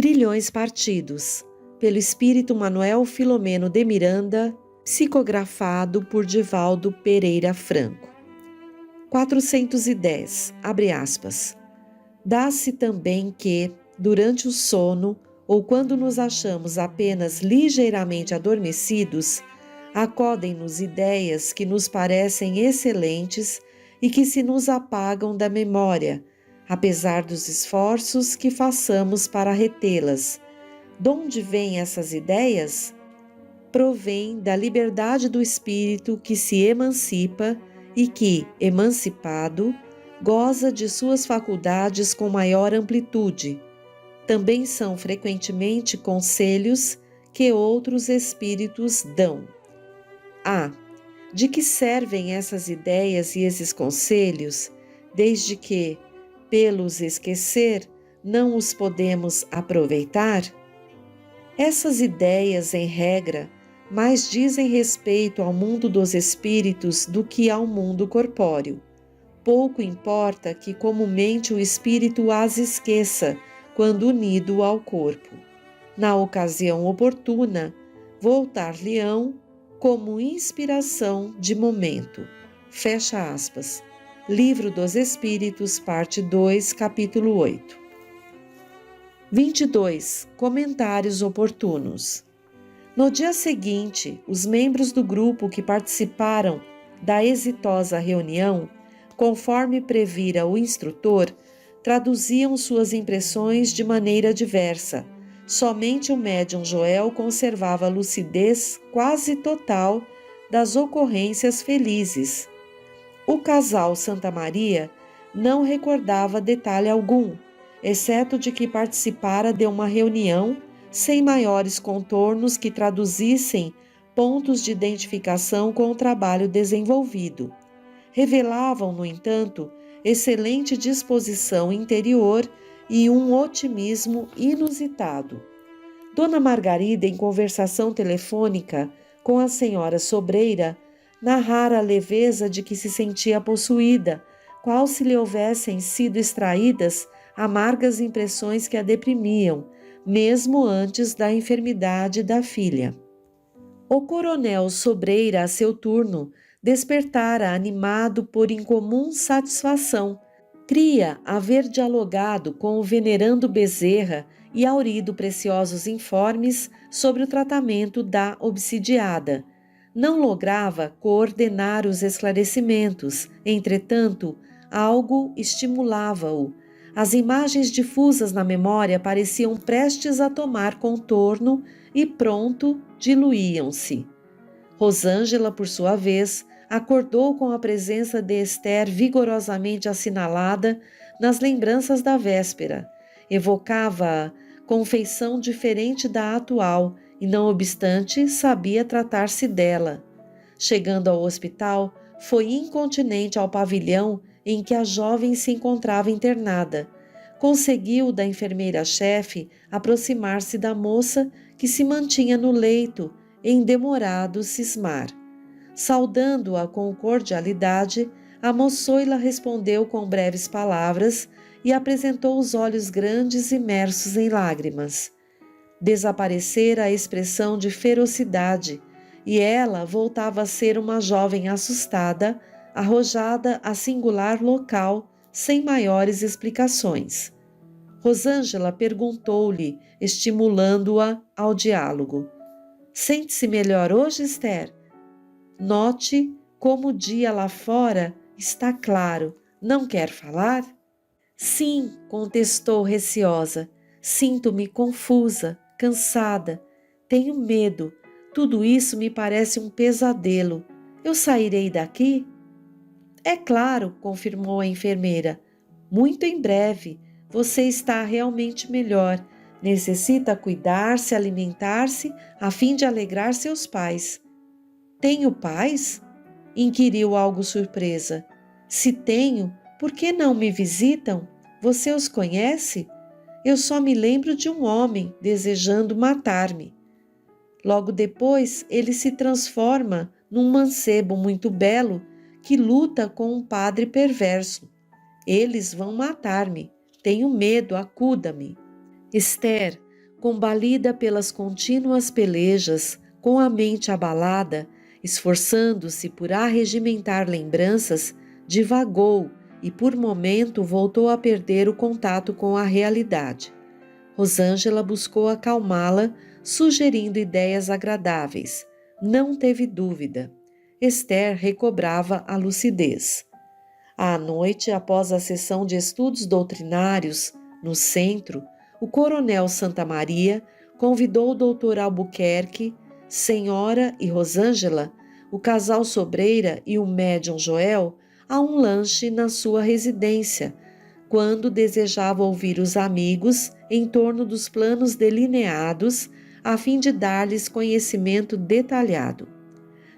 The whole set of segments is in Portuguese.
Grilhões Partidos, pelo espírito Manuel Filomeno de Miranda, psicografado por Divaldo Pereira Franco. 410, abre aspas. Dá-se também que, durante o sono, ou quando nos achamos apenas ligeiramente adormecidos, acodem-nos ideias que nos parecem excelentes e que se nos apagam da memória, apesar dos esforços que façamos para retê-las. Donde vêm essas ideias? Provém da liberdade do espírito que se emancipa e que, emancipado, goza de suas faculdades com maior amplitude. Também são frequentemente conselhos que outros espíritos dão. A. De que servem essas ideias e esses conselhos, desde que, pelos esquecer, não os podemos aproveitar? Essas ideias, em regra, mais dizem respeito ao mundo dos espíritos do que ao mundo corpóreo. Pouco importa que comumente o espírito as esqueça quando unido ao corpo. Na ocasião oportuna, voltar-lhe-ão como inspiração de momento. Fecha aspas. Livro dos Espíritos, parte 2, capítulo 8. 22. Comentários oportunos. No dia seguinte, os membros do grupo que participaram da exitosa reunião, conforme previra o instrutor, traduziam suas impressões de maneira diversa. Somente o médium Joel conservava a lucidez quase total das ocorrências felizes. O casal Santa Maria não recordava detalhe algum, exceto de que participara de uma reunião sem maiores contornos que traduzissem pontos de identificação com o trabalho desenvolvido. Revelavam, no entanto, excelente disposição interior e um otimismo inusitado. Dona Margarida, em conversação telefônica com a senhora Sobreira, narrara a leveza de que se sentia possuída, qual se lhe houvessem sido extraídas amargas impressões que a deprimiam, mesmo antes da enfermidade da filha. O coronel Sobreira, a seu turno, despertara animado por incomum satisfação. Cria haver dialogado com o venerando Bezerra e aurido preciosos informes sobre o tratamento da obsidiada. Não lograva coordenar os esclarecimentos, entretanto, algo estimulava-o. As imagens difusas na memória pareciam prestes a tomar contorno e pronto diluíam-se. Rosângela, por sua vez, acordou com a presença de Esther vigorosamente assinalada nas lembranças da véspera. Evocava-a com feição diferente da atual e, não obstante, sabia tratar-se dela. Chegando ao hospital, foi incontinenti ao pavilhão em que a jovem se encontrava internada. Conseguiu da enfermeira-chefe aproximar-se da moça que se mantinha no leito, em demorado cismar. Saudando-a com cordialidade, a moçoila respondeu com breves palavras e apresentou os olhos grandes imersos em lágrimas. Desaparecera a expressão de ferocidade e ela voltava a ser uma jovem assustada, arrojada a singular local, sem maiores explicações. Rosângela perguntou-lhe, estimulando-a ao diálogo: "Sente-se melhor hoje, Esther? Note como o dia lá fora está claro. Não quer falar?" "Sim", contestou receosa. "Sinto-me confusa, cansada. Tenho medo. Tudo isso me parece um pesadelo. Eu sairei daqui?" "É claro", confirmou a enfermeira. "Muito em breve. Você está realmente melhor. Necessita cuidar-se, alimentar-se, a fim de alegrar seus pais." "Tenho pais?" inquiriu algo surpresa. "Se tenho, por que não me visitam? Você os conhece? Eu só me lembro de um homem desejando matar-me. Logo depois, ele se transforma num mancebo muito belo que luta com um padre perverso. Eles vão matar-me. Tenho medo, acuda-me." Esther combalida pelas contínuas pelejas, com a mente abalada, esforçando-se por arregimentar lembranças, divagou e por momento voltou a perder o contato com a realidade. Rosângela buscou acalmá-la, sugerindo ideias agradáveis. Não teve dúvida. Esther recobrava a lucidez. À noite, após a sessão de estudos doutrinários, no centro, o coronel Santa Maria convidou o doutor Albuquerque, Senhora e Rosângela, o casal Sobreira e o médium Joel, a um lanche na sua residência, quando desejava ouvir os amigos em torno dos planos delineados, a fim de dar-lhes conhecimento detalhado.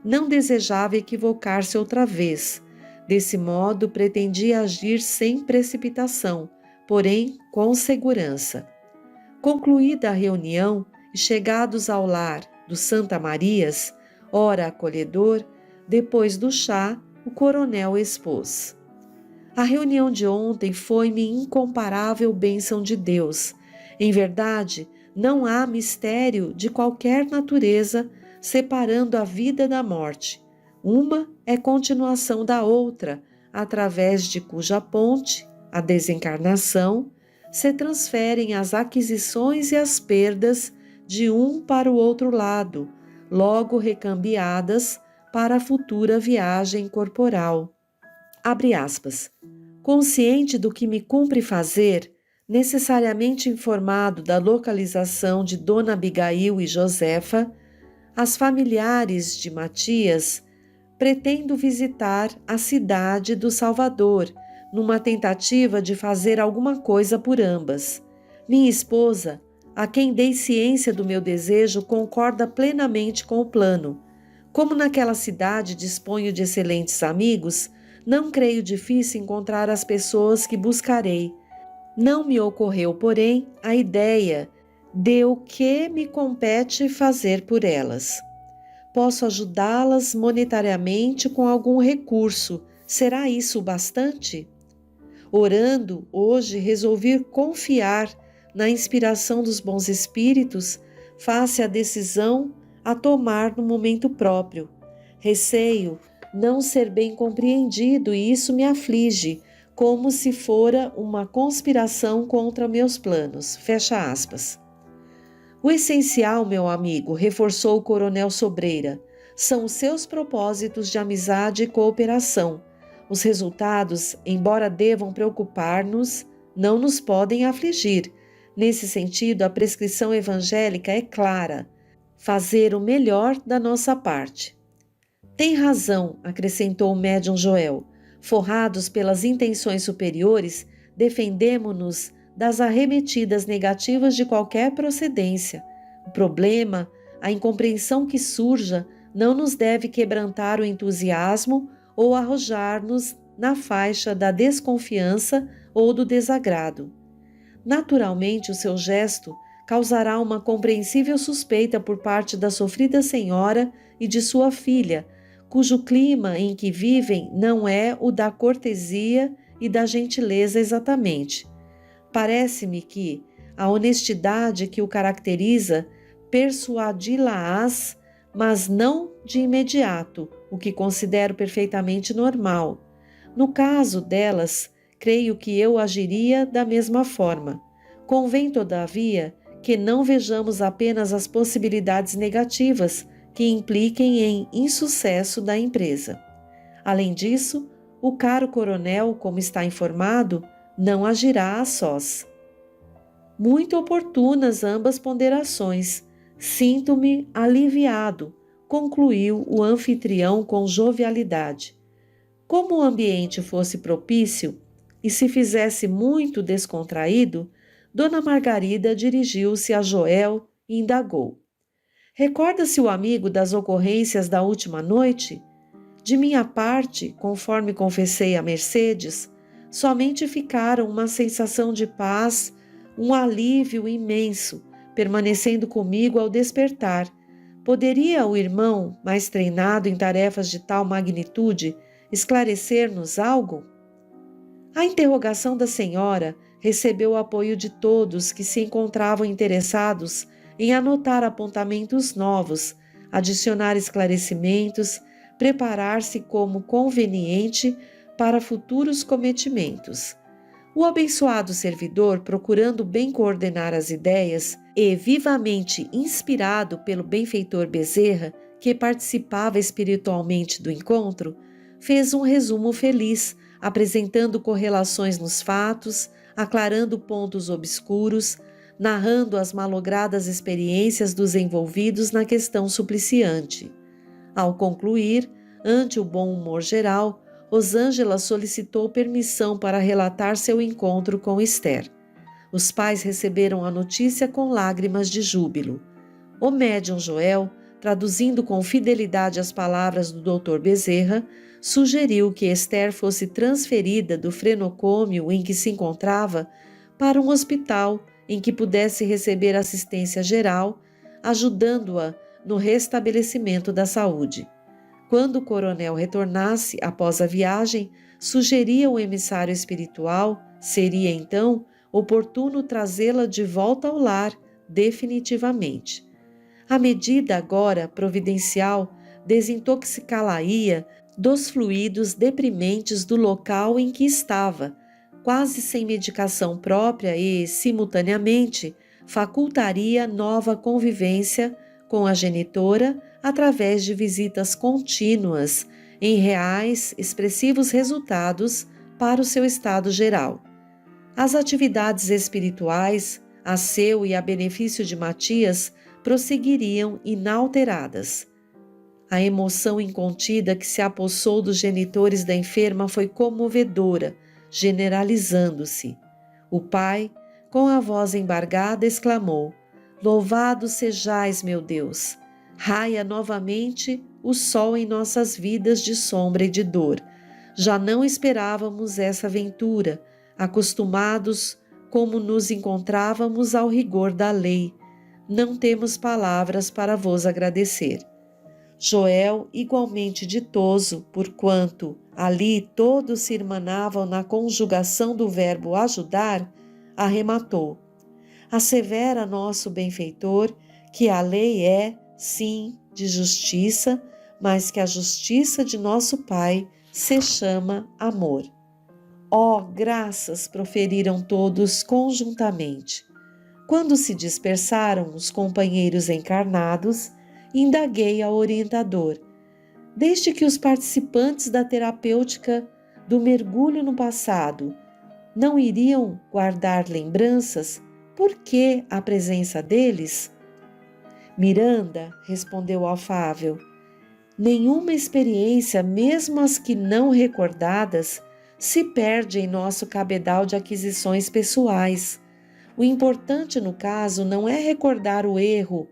Não desejava equivocar-se outra vez. Desse modo, pretendia agir sem precipitação, porém com segurança. Concluída a reunião e chegados ao lar do Santa Marias, ora acolhedor, depois do chá, o coronel expôs. A reunião de ontem foi-me incomparável bênção de Deus. Em verdade, não há mistério de qualquer natureza separando a vida da morte. Uma é continuação da outra, através de cuja ponte, a desencarnação, se transferem as aquisições e as perdas de um para o outro lado, logo recambiadas para a futura viagem corporal. Abre aspas. Consciente do que me cumpre fazer, necessariamente informado da localização de Dona Abigail e Josefa, as familiares de Matias, pretendo visitar a cidade do Salvador, numa tentativa de fazer alguma coisa por ambas. Minha esposa, a quem dei ciência do meu desejo, concorda plenamente com o plano. Como naquela cidade disponho de excelentes amigos, não creio difícil encontrar as pessoas que buscarei. Não me ocorreu, porém, a ideia de o que me compete fazer por elas. Posso ajudá-las monetariamente com algum recurso. Será isso bastante? Orando, hoje resolvi confiar na inspiração dos bons espíritos face à decisão a tomar no momento próprio. Receio não ser bem compreendido e isso me aflige, como se fora uma conspiração contra meus planos. Fecha aspas. O essencial, meu amigo, reforçou o coronel Sobreira, são os seus propósitos de amizade e cooperação. Os resultados, embora devam preocupar-nos, não nos podem afligir. Nesse sentido, a prescrição evangélica é clara: fazer o melhor da nossa parte. Tem razão, acrescentou o médium Joel. Forrados pelas intenções superiores, defendemo-nos das arremetidas negativas de qualquer procedência. O problema, a incompreensão que surja, não nos deve quebrantar o entusiasmo ou arrojar-nos na faixa da desconfiança ou do desagrado. Naturalmente, o seu gesto causará uma compreensível suspeita por parte da sofrida senhora e de sua filha, cujo clima em que vivem não é o da cortesia e da gentileza exatamente. Parece-me que a honestidade que o caracteriza persuadi-la-ás, mas não de imediato, o que considero perfeitamente normal. No caso delas, creio que eu agiria da mesma forma. Convém, todavia, que não vejamos apenas as possibilidades negativas que impliquem em insucesso da empresa. Além disso, o caro coronel, como está informado, não agirá a sós. Muito oportunas ambas ponderações. Sinto-me aliviado, concluiu o anfitrião com jovialidade. Como o ambiente fosse propício e se fizesse muito descontraído, Dona Margarida dirigiu-se a Joel e indagou. Recorda-se o amigo das ocorrências da última noite? De minha parte, conforme confessei a Mercedes, somente ficaram uma sensação de paz, um alívio imenso, permanecendo comigo ao despertar. Poderia o irmão, mais treinado em tarefas de tal magnitude, esclarecer-nos algo? A interrogação da senhora recebeu o apoio de todos que se encontravam interessados em anotar apontamentos novos, adicionar esclarecimentos, preparar-se como conveniente para futuros cometimentos. O abençoado servidor, procurando bem coordenar as ideias e vivamente inspirado pelo benfeitor Bezerra, que participava espiritualmente do encontro, fez um resumo feliz, apresentando correlações nos fatos, aclarando pontos obscuros, narrando as malogradas experiências dos envolvidos na questão supliciante. Ao concluir, ante o bom humor geral, Rosângela solicitou permissão para relatar seu encontro com Esther. Os pais receberam a notícia com lágrimas de júbilo. O médium Joel, traduzindo com fidelidade as palavras do Dr. Bezerra, sugeriu que Esther fosse transferida do frenocômio em que se encontrava para um hospital em que pudesse receber assistência geral, ajudando-a no restabelecimento da saúde. Quando o coronel retornasse após a viagem, sugeria o emissário espiritual, seria então oportuno trazê-la de volta ao lar definitivamente. A medida agora providencial desintoxicá-la-ia dos fluidos deprimentes do local em que estava, quase sem medicação própria e, simultaneamente, facultaria nova convivência com a genitora através de visitas contínuas em reais, expressivos resultados para o seu estado geral. As atividades espirituais, a seu e a benefício de Matias, prosseguiriam inalteradas. A emoção incontida que se apossou dos genitores da enferma foi comovedora, generalizando-se. O pai, com a voz embargada, exclamou: "Louvado sejais, meu Deus! Raia novamente o sol em nossas vidas de sombra e de dor. Já não esperávamos essa aventura, acostumados como nos encontrávamos ao rigor da lei. Não temos palavras para vos agradecer." Joel, igualmente ditoso, porquanto ali todos se irmanavam na conjugação do verbo ajudar, arrematou: "Assevera nosso benfeitor que a lei é, sim, de justiça, mas que a justiça de nosso Pai se chama amor." "Ó, graças!" proferiram todos conjuntamente. Quando se dispersaram os companheiros encarnados, indaguei ao orientador: "Desde que os participantes da terapêutica do mergulho no passado não iriam guardar lembranças, por que a presença deles?" "Miranda", respondeu o afável, "nenhuma experiência, mesmo as que não recordadas, se perde em nosso cabedal de aquisições pessoais. O importante no caso não é recordar o erro,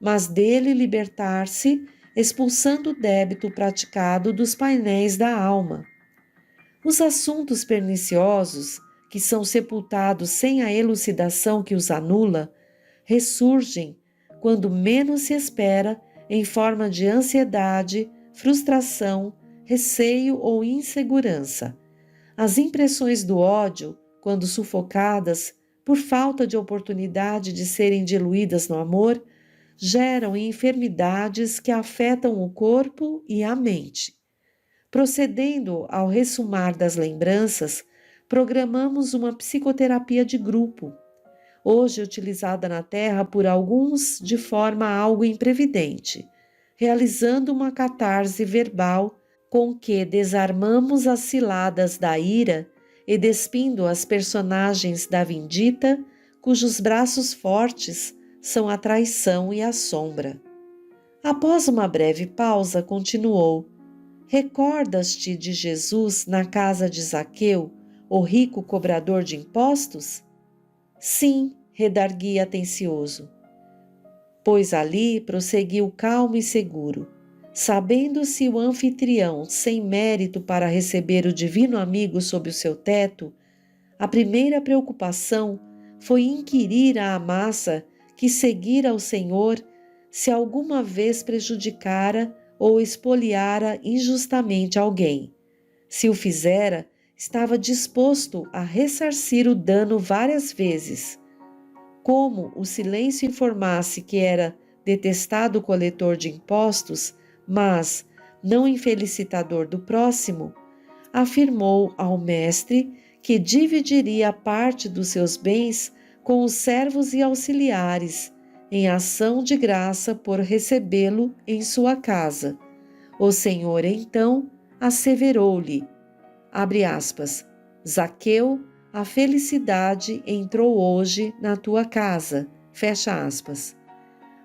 mas dele libertar-se, expulsando o débito praticado dos painéis da alma. Os assuntos perniciosos, que são sepultados sem a elucidação que os anula, ressurgem, quando menos se espera, em forma de ansiedade, frustração, receio ou insegurança. As impressões do ódio, quando sufocadas, por falta de oportunidade de serem diluídas no amor, geram enfermidades que afetam o corpo e a mente. Procedendo ao ressumar das lembranças, programamos uma psicoterapia de grupo, hoje utilizada na Terra por alguns de forma algo imprevidente, realizando uma catarse verbal com que desarmamos as ciladas da ira e despindo as personagens da vindita, cujos braços fortes são a traição e a sombra. Após uma breve pausa, continuou: "Recordas-te de Jesus na casa de Zaqueu, o rico cobrador de impostos?" "Sim", redargui atencioso. Pois ali prosseguiu calmo e seguro: "Sabendo-se o anfitrião sem mérito para receber o divino amigo sob o seu teto, a primeira preocupação foi inquirir à massa que seguira ao Senhor se alguma vez prejudicara ou expoliara injustamente alguém. Se o fizera, estava disposto a ressarcir o dano várias vezes. Como o silêncio informasse que era detestado coletor de impostos, mas não infelicitador do próximo, afirmou ao mestre que dividiria parte dos seus bens com os servos e auxiliares, em ação de graça por recebê-lo em sua casa. O Senhor então asseverou-lhe, abre aspas, Zaqueu, a felicidade entrou hoje na tua casa, fecha aspas.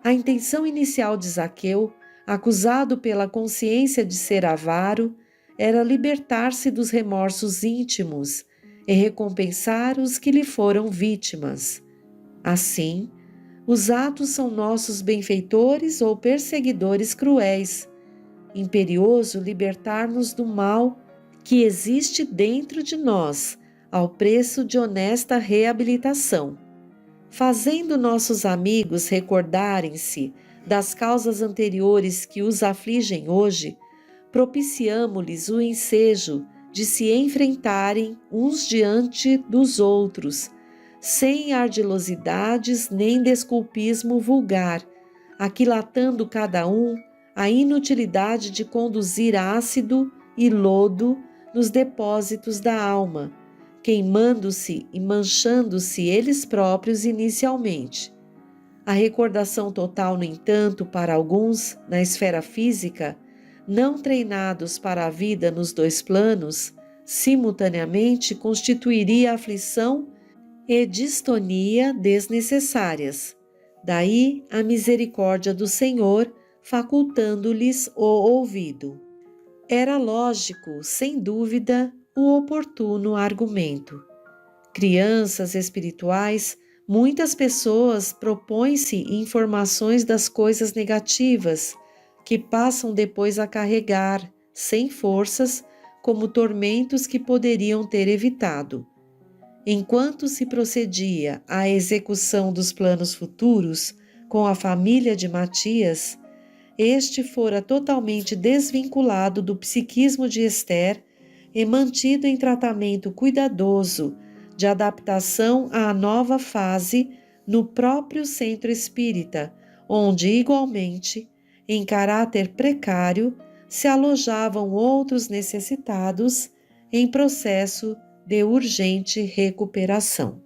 A intenção inicial de Zaqueu, acusado pela consciência de ser avaro, era libertar-se dos remorsos íntimos e recompensar os que lhe foram vítimas. Assim, os atos são nossos benfeitores ou perseguidores cruéis. Imperioso libertar-nos do mal que existe dentro de nós, ao preço de honesta reabilitação. Fazendo nossos amigos recordarem-se das causas anteriores que os afligem hoje, propiciamo-lhes o ensejo de se enfrentarem uns diante dos outros, sem ardilosidades nem desculpismo vulgar, aquilatando cada um a inutilidade de conduzir ácido e lodo nos depósitos da alma, queimando-se e manchando-se eles próprios inicialmente. A recordação total, no entanto, para alguns, na esfera física, não treinados para a vida nos dois planos, simultaneamente constituiria aflição e distonia desnecessárias. Daí a misericórdia do Senhor, facultando-lhes o ouvido. Era lógico, sem dúvida, o oportuno argumento. Crianças espirituais, muitas pessoas propõem-se informações das coisas negativas, que passam depois a carregar, sem forças, como tormentos que poderiam ter evitado. Enquanto se procedia à execução dos planos futuros com a família de Matias, este fora totalmente desvinculado do psiquismo de Esther e mantido em tratamento cuidadoso de adaptação à nova fase no próprio centro espírita, onde, igualmente, em caráter precário, se alojavam outros necessitados em processo de urgente recuperação.